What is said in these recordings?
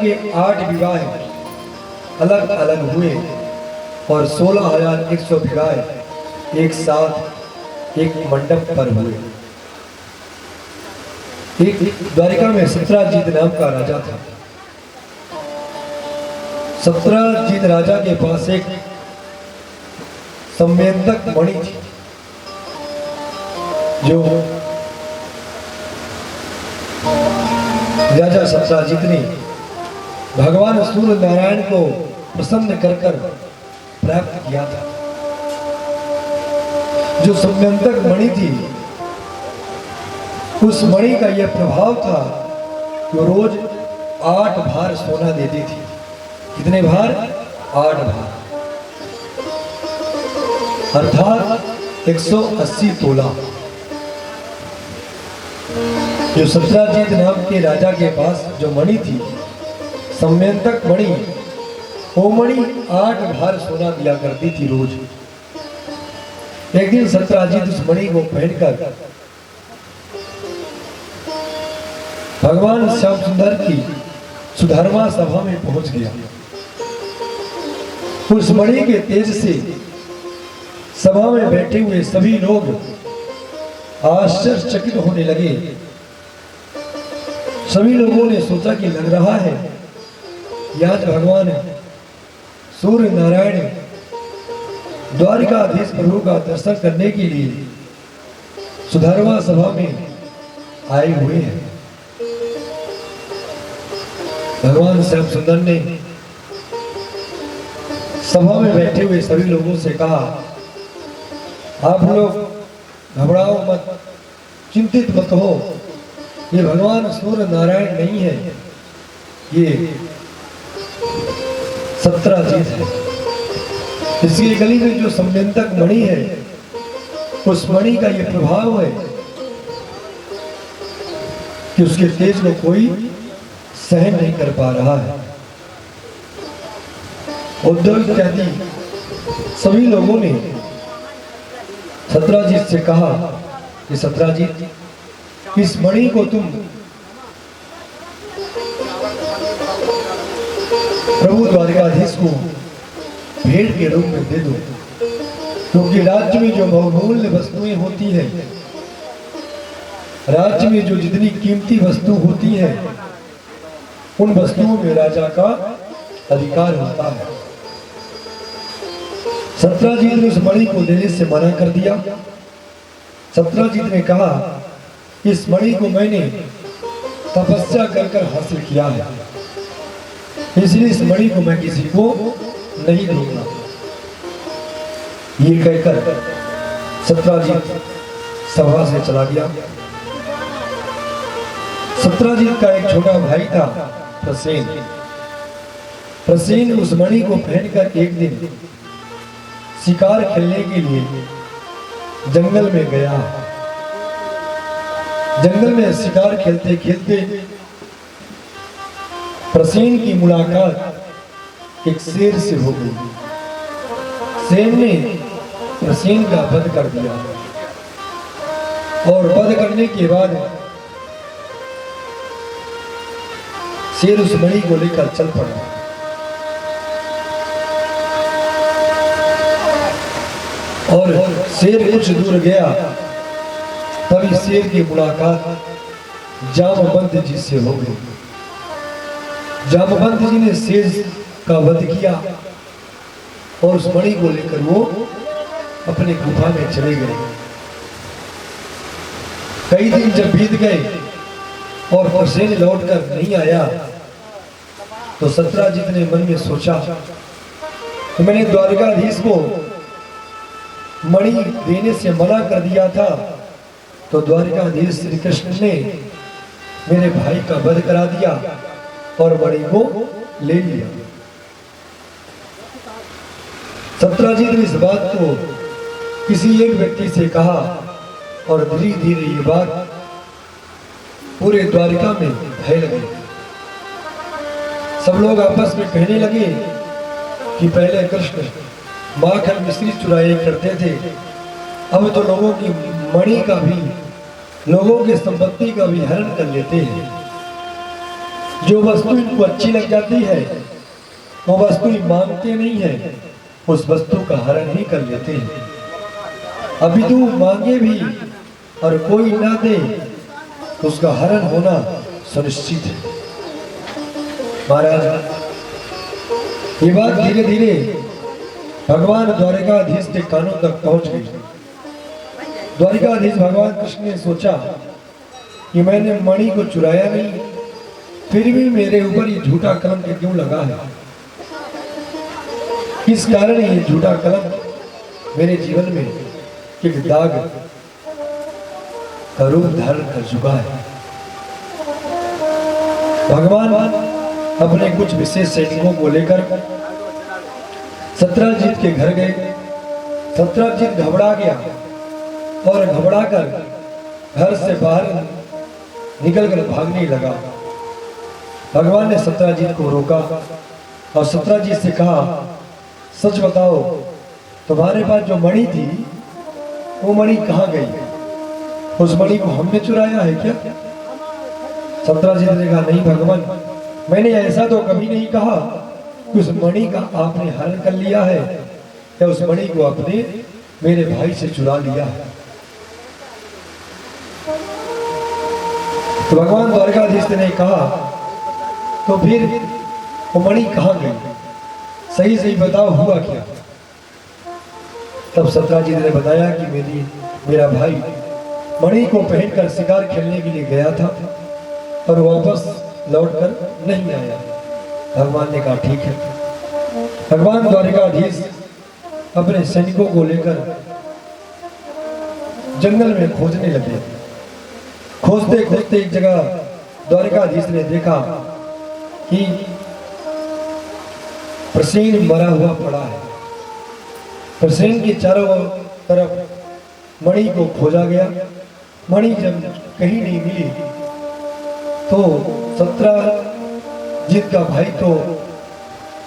के 8 विवाह अलग अलग हुए और 16,100 विवाह एक साथ एक मंडप पर हुए। एक द्वारिका में सत्राजीत नाम का राजा था। सत्राजीत राजा के पास एक संवेदक मणि थी जो राजा सत्राजीत ने भगवान सूर्य नारायण को प्रसन्न कर प्राप्त किया था। जो संवेदक मणि थी, उस मणि का यह प्रभाव था कि रोज 8 भार सोना देती थी। कितने भार? 8 भार, अर्थात 180 तोला। जो सत्राजीत नाम के राजा के पास जो मणि थी, संवेदक मणि, वो मणि 8 भार सोना दिया करती थी रोज। एक दिन सत्राजीत उस मणि को पहनकर भगवान श्याम सुंदर की सुधर्मा सभा में पहुंच गया। उस मणि के तेज से सभा में बैठे हुए सभी लोग आश्चर्यचकित होने लगे। सभी लोगों ने सोचा कि लग रहा है कि आज भगवान सूर्य नारायण द्वारिकाधीश प्रभु का दर्शन करने के लिए सुधर्मा सभा में आए हुए हैं। भगवान श्याम सुंदर ने सभा में बैठे हुए सभी लोगों से कहा, आप लोग घबराओ मत, चिंतित मत हो। ये भगवान सूर्य नारायण नहीं है, ये सत्राजीत है। इसकी गली में जो संवेदक मणि है, उस मणि का ये प्रभाव है कि उसके तेज को कोई सहन नहीं कर पा रहा है। उद्धव इत्यादि सभी लोगों ने सत्राजीत से कहा कि सत्राजीत, इस मणि को तुम प्रभु द्वारिकाधीश को भेंट के रूप में दे दो, क्योंकि राज्य में जो बहुमूल्य वस्तुएं होती है, राज्य में जो जितनी कीमती वस्तु होती है, उन वस्तुओं में राजा का अधिकार होता है। सत्राजीत ने उस मणि को देने से मना कर दिया। सत्राजीत ने कहा, इस मणि को मैंने तपस्या कर हासिल किया है, इसलिए इस मणि को मैं किसी को नहीं दूंगा। ये कहकर सत्राजीत सभा से चला गया। सत्राजीत का एक छोटा भाई था प्रसेन। प्रसेन उस मणि को पहनकर एक दिन शिकार खेलने के लिए जंगल में गया। जंगल में शिकार खेलते खेलते प्रसेन की मुलाकात एक शेर से हो गई। शेर ने प्रसेन का वध कर दिया और वध करने के बाद शेर उस मणि को लेकर चल पड़ा। और शेर कुछ दूर गया, तभी शेर की मुलाकात जामवंत जी से हो गई। जामवंत जी ने शेर का वध किया और उस मणि को लेकर वो अपनी गुफा में चले गए। कई दिन जब बीत गए और प्रसेन लौटकर नहीं आया, तो सत्राजीत ने मन में सोचा, तो मैंने द्वारिकाधीश को मणि देने से मना कर दिया था, तो द्वारिकाधीश श्री कृष्ण ने मेरे भाई का वध करा दिया और मणि को ले लिया। सत्राजीत ने इस बात को किसी एक व्यक्ति से कहा और धीरे धीरे ये बात पूरे द्वारिका में फैल गई। सब लोग आपस में कहने लगे कि पहले कृष्ण माखन मिश्री चुराए करते थे, अब तो लोगों की मणि का भी, लोगों की संपत्ति का भी हरण कर लेते हैं। जो वस्तु इनको अच्छी लग जाती है वो वस्तु मांगते नहीं है, उस वस्तु का हरण ही कर लेते हैं। अभी तू मांगे भी और कोई ना दे तो उसका हरण होना सुनिश्चित है। महाराज, ये बात धीरे धीरे भगवान द्वारिकाधीश के कानों तक पहुंच गई। द्वारिकाधीश भगवान कृष्ण ने सोचा कि मैंने मणि को चुराया नहीं, फिर भी मेरे ऊपर ये झूठा कलंक क्यों लगा है? किस कारण ये झूठा कलंक मेरे जीवन में एक दाग का रूप धारण कर चुका है? भगवान अपने कुछ विशेष सैनिकों को लेकर सत्रजीत के घर गए। सत्रजीत घबरा गया और घबरा कर घर से बाहर निकलकर भागने लगा। भगवान ने सत्रजीत को रोका और सत्रजीत से कहा, सच बताओ, तुम्हारे पास जो मणि थी वो मणि कहाँ गई? उस मणि को हमने चुराया है क्या? सत्रजीत ने कहा, नहीं भगवान, मैंने ऐसा तो कभी नहीं कहा कि उस मणि का आपने हरण कर लिया है या उस मणि को आपने मेरे भाई से चुरा लिया है। तो भगवान द्वारकाधीश ने कहा, तो फिर वो मणि कहाँ गई? सही सही बताओ, हुआ क्या? तब सत्रजीत ने बताया कि मेरा भाई मणि को पहनकर शिकार खेलने के लिए गया था और वापस लौटकर नहीं आया। भगवान ने कहा, ठीक है। भगवान द्वारिकाधीश अपने सैनिकों को लेकर जंगल में खोजने लगे। खोजते खोजते एक जगह द्वारिकाधीश ने देखा कि प्रसेन मरा हुआ पड़ा है। प्रसेन के चारों तरफ मणि को खोजा गया। मणि जब कहीं नहीं मिली तो सत्रजीत का भाई तो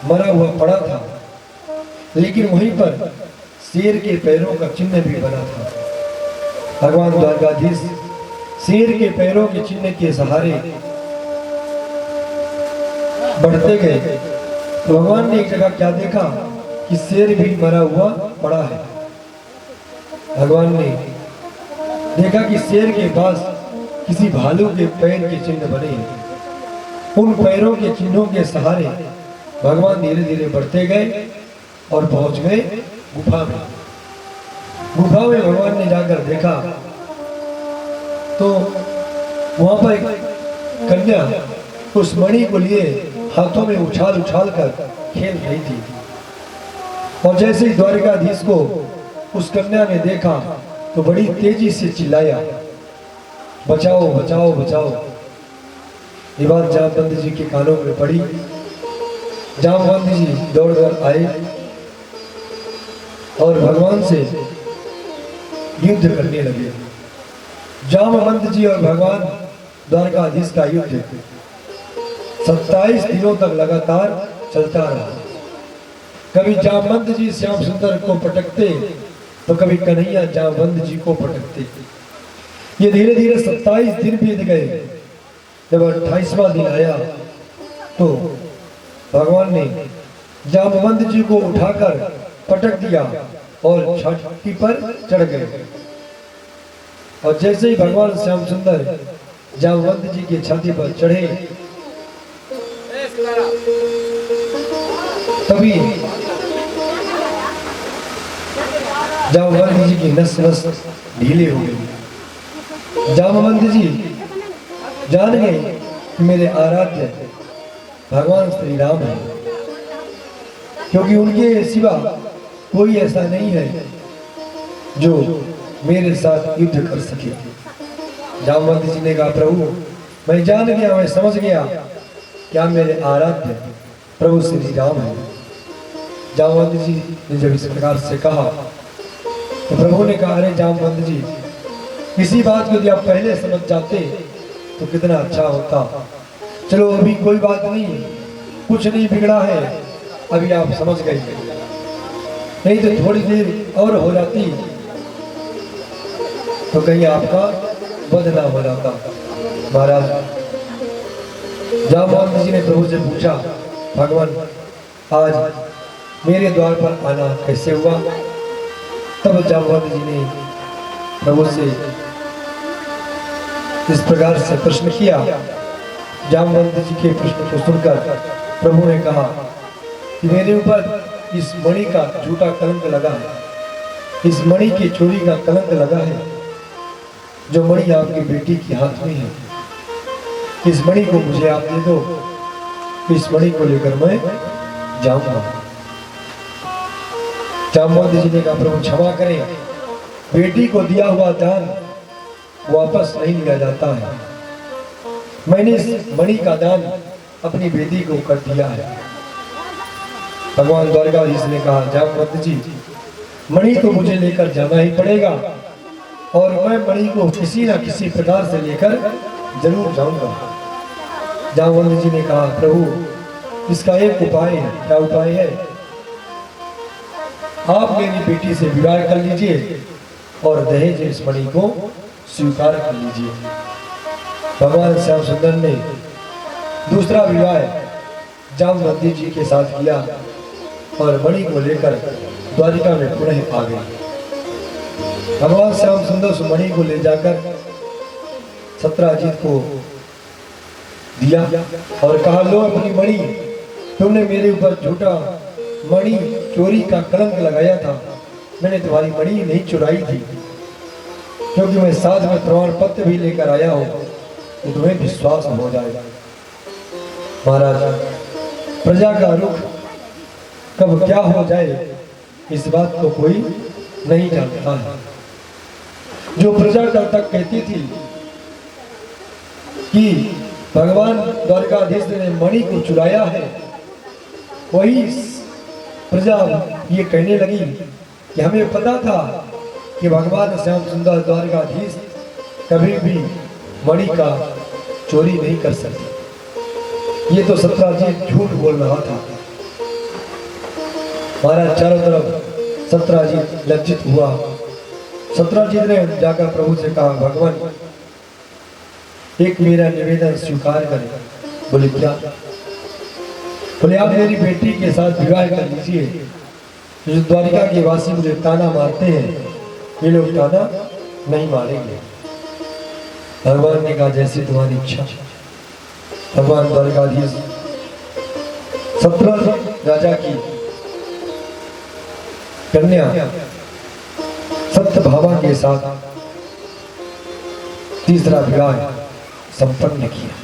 मरा हुआ पड़ा था, लेकिन वहीं पर शेर के पैरों का चिन्ह भी बना था। भगवान द्वारकाधीश शेर के पैरों के चिन्ह के सहारे बढ़ते गए। तो भगवान ने एक जगह क्या देखा कि शेर भी मरा हुआ पड़ा है। भगवान ने देखा कि शेर के पास किसी भालू के पैर के चिन्ह बने हैं। उन पैरों के चिन्हों के सहारे भगवान धीरे धीरे बढ़ते गए और पहुंच गए गुफा में। गुफा में भगवान ने जाकर देखा तो वहां पर एक कन्या उस मणि को लिए हाथों में उछाल उछाल कर खेल रही थी। और जैसे ही द्वारिकाधीश को उस कन्या ने देखा तो बड़ी तेजी से चिल्लाया, बचाओ बचाओ बचाओ। ये बात जामवंत जी के कानों में पड़ी। जामवंत जी दौड़कर आए और भगवान से युद्ध करने लगे। जामवंत जी और भगवान द्वारकाधीश का युद्ध 27 दिनों तक लगातार चलता रहा। कभी जामवंत जी श्याम सुंदर को पटकते तो कभी कन्हैया जामवंत जी को पटकते। ये धीरे धीरे 27 दिन बीत गए। जब 28वां दिन आया तो भगवान ने जामवंत जी को उठाकर पटक दिया और छाती पर चढ़ गए। और जैसे ही भगवान श्याम सुंदर जामवंत जी की छाती पर चढ़े तभी जामवंत जी की नस नस ढीली हो गई। जामवंत जी जान गए कि मेरे आराध्य भगवान श्री राम है, क्योंकि उनके सिवा कोई ऐसा नहीं है जो मेरे साथ युद्ध कर सके। जामवंत जी ने कहा, प्रभु मैं जान गया, मैं समझ गया क्या मेरे आराध्य प्रभु श्री राम है। जामवंत जी ने जब इस प्रकार से कहा तो प्रभु ने कहा, अरे जामवंत जी, इसी बात को यदि आप पहले समझ जाते तो कितना अच्छा होता। चलो अभी कोई बात नहीं, कुछ नहीं बिगड़ा है, अभी आप समझ गए, नहीं तो थोड़ी देर और हो जाती तो कहीं आपका वध ना हो जाता। महाराज जामवंत जी ने प्रभु से पूछा, भगवान आज मेरे द्वार पर आना कैसे हुआ? तब जामवंत जी ने प्रभु से इस प्रकार से प्रश्न किया। जामवंत जी के प्रश्न को सुनकर प्रभु ने कहा कि मेरे ऊपर इस मणि का झूठा कलंक लगा है, इस मणि की चोरी का कलंक लगा है। जो मणि आपकी बेटी के हाथ में है, इस मणि को मुझे आप दे दो, इस मणि को लेकर मैं जाऊंगा। जामवंत जी ने कहा, प्रभु क्षमा करें, बेटी को दिया हुआ दान वापस नहीं लिया जाता है। मैंने इस मणि का दान अपनी बेटी को कर दिया है। भगवान द्वारकाधीश ने कहा, जामवंत जी, मणि तो मुझे लेकर जाना ही पड़ेगा और मैं मणि को किसी न किसी प्रकार से लेकर जरूर जाऊंगा। जामवंत जी ने कहा, प्रभु इसका एक उपाय है। क्या उपाय है? आप मेरी बेटी से विवाह कर लीजिए और दहेज इस मणि को स्वीकार कर लीजिए। भगवान श्याम सुंदर ने दूसरा विवाह जामवंती जी के साथ किया और मणि को लेकर द्वारिका में पुनः आ गए। भगवान श्याम सुंदर उस मणि को ले जाकर सत्राजीत को दिया और कहा, लो अपनी मणि, तुमने मेरे ऊपर झूठा मणि चोरी का कलंक लगाया था। मैंने तुम्हारी मणि नहीं चुराई थी, क्योंकि मैं साथ में प्रमाण पत्र भी लेकर आया हूं कि तुम्हें विश्वास हो जाएगा। महाराज, प्रजा का रुख कब क्या हो जाए इस बात को कोई नहीं जानता है। जो प्रजा कल तक कहती थी कि भगवान द्वारकाधीश ने मणि को चुराया है, वही प्रजा ये कहने लगी कि हमें पता था कि भगवान श्याम सुंदर द्वारकाधीश कभी भी मणि का चोरी नहीं कर सकते। ये तो सत्राजीत झूठ बोल रहा था। महाराज, चारों तरफ सत्राजीत लज्जित हुआ। सत्राजीत ने जाकर प्रभु से कहा, भगवान एक मेरा निवेदन स्वीकार करें। बोले, क्या? बोले, आप मेरी बेटी के साथ विवाह कर लीजिए। जो द्वारिका के वासी मुझे ताना मारते हैं, ये लोग ताना नहीं मारेंगे। भगवान ने कहा, जैसी तुम्हारी इच्छा। भगवान द्वारकाधीश 17 राजा की कन्या सत्यभामा के साथ तीसरा विवाह संपन्न किया।